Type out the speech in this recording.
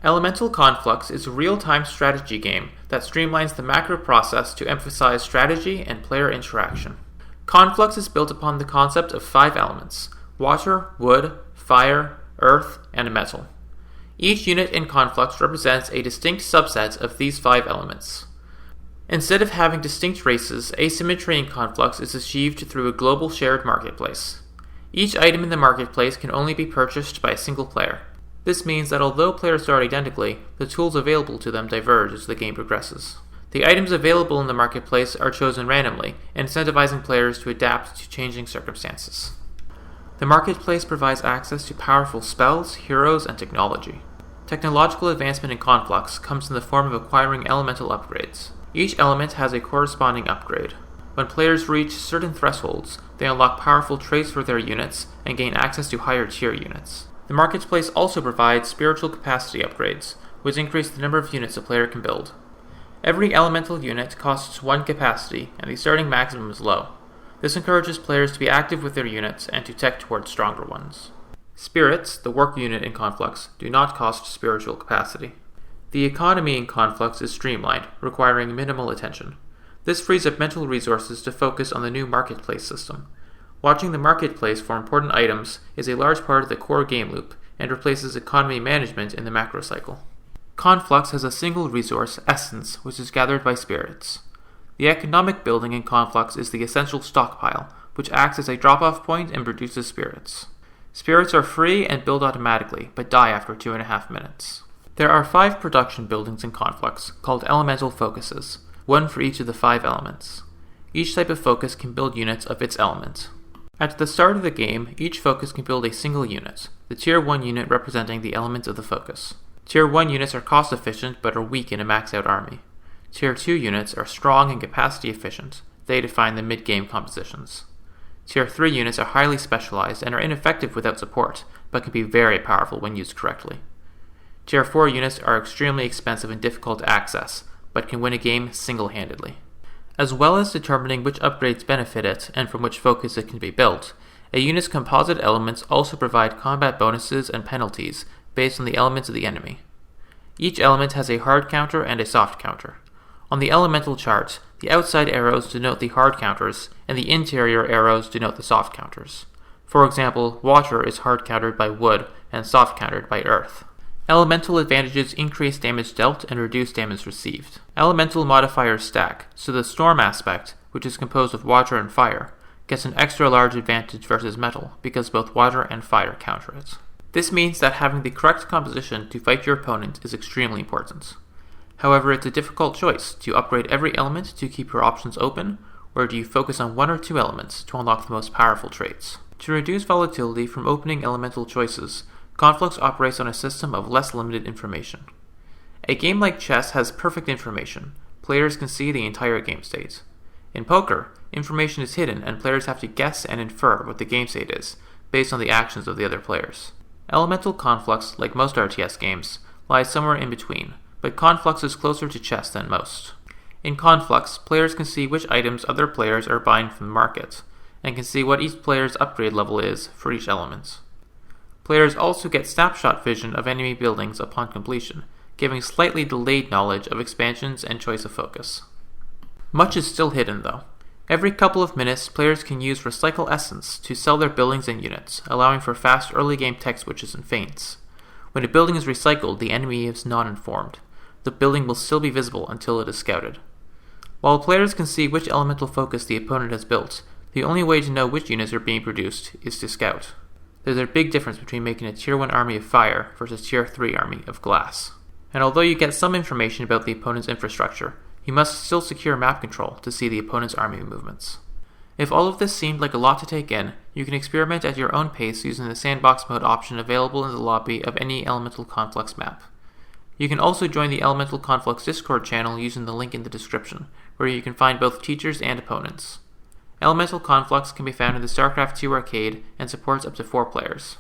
Elemental Conflux is a real-time strategy game that streamlines the macro process to emphasize strategy and player interaction. Conflux is built upon the concept of 5 elements: water, wood, fire, earth, and metal. Each unit in Conflux represents a distinct subset of these 5 elements. Instead of having distinct races, asymmetry in Conflux is achieved through a global shared marketplace. Each item in the marketplace can only be purchased by a single player. This means that although players start identically, the tools available to them diverge as the game progresses. The items available in the marketplace are chosen randomly, incentivizing players to adapt to changing circumstances. The marketplace provides access to powerful spells, heroes, and technology. Technological advancement in Conflux comes in the form of acquiring elemental upgrades. Each element has a corresponding upgrade. When players reach certain thresholds, they unlock powerful traits for their units and gain access to higher tier units. The marketplace also provides spiritual capacity upgrades, which increase the number of units a player can build. Every elemental unit costs 1 capacity, and the starting maximum is low. This encourages players to be active with their units and to tech towards stronger ones. Spirits, the work unit in Conflux, do not cost spiritual capacity. The economy in Conflux is streamlined, requiring minimal attention. This frees up mental resources to focus on the new marketplace system. Watching the marketplace for important items is a large part of the core game loop and replaces economy management in the macro cycle. Conflux has a single resource, essence, which is gathered by spirits. The economic building in Conflux is the essential stockpile, which acts as a drop-off point and produces spirits. Spirits are free and build automatically, but die after 2.5 minutes. There are 5 production buildings in Conflux, called elemental focuses, 1 for each of the 5 elements. Each type of focus can build units of its element. At the start of the game, each focus can build a single unit, the Tier 1 unit representing the element of the focus. Tier 1 units are cost efficient but are weak in a max-out army. Tier 2 units are strong and capacity efficient. They define the mid-game compositions. Tier 3 units are highly specialized and are ineffective without support, but can be very powerful when used correctly. Tier 4 units are extremely expensive and difficult to access, but can win a game single-handedly. As well as determining which upgrades benefit it and from which focus it can be built, a unit's composite elements also provide combat bonuses and penalties based on the elements of the enemy. Each element has a hard counter and a soft counter. On the elemental chart, the outside arrows denote the hard counters, and the interior arrows denote the soft counters. For example, water is hard countered by wood and soft countered by earth. Elemental advantages increase damage dealt and reduce damage received. Elemental modifiers stack, so the storm aspect, which is composed of water and fire, gets an extra large advantage versus metal because both water and fire counter it. This means that having the correct composition to fight your opponent is extremely important. However, it's a difficult choice to upgrade every element to keep your options open, or do you focus on 1 or 2 elements to unlock the most powerful traits? To reduce volatility from opening elemental choices, Conflux operates on a system of less limited information. A game like chess has perfect information. Players can see the entire game state. In poker, information is hidden and players have to guess and infer what the game state is, based on the actions of the other players. Elemental Conflux, like most RTS games, lies somewhere in between, but Conflux is closer to chess than most. In Conflux, players can see which items other players are buying from the market, and can see what each player's upgrade level is for each element. Players also get snapshot vision of enemy buildings upon completion, giving slightly delayed knowledge of expansions and choice of focus. Much is still hidden though. Every couple of minutes, players can use Recycle Essence to sell their buildings and units, allowing for fast early game tech switches and feints. When a building is recycled, the enemy is not informed. The building will still be visible until it is scouted. While players can see which elemental focus the opponent has built, the only way to know which units are being produced is to scout. There's a big difference between making a Tier 1 army of fire versus Tier 3 army of glass. And although you get some information about the opponent's infrastructure, you must still secure map control to see the opponent's army movements. If all of this seemed like a lot to take in, you can experiment at your own pace using the sandbox mode option available in the lobby of any Elemental Conflux map. You can also join the Elemental Conflux Discord channel using the link in the description, where you can find both teachers and opponents. Elemental Conflux can be found in the StarCraft 2 arcade and supports up to 4 players.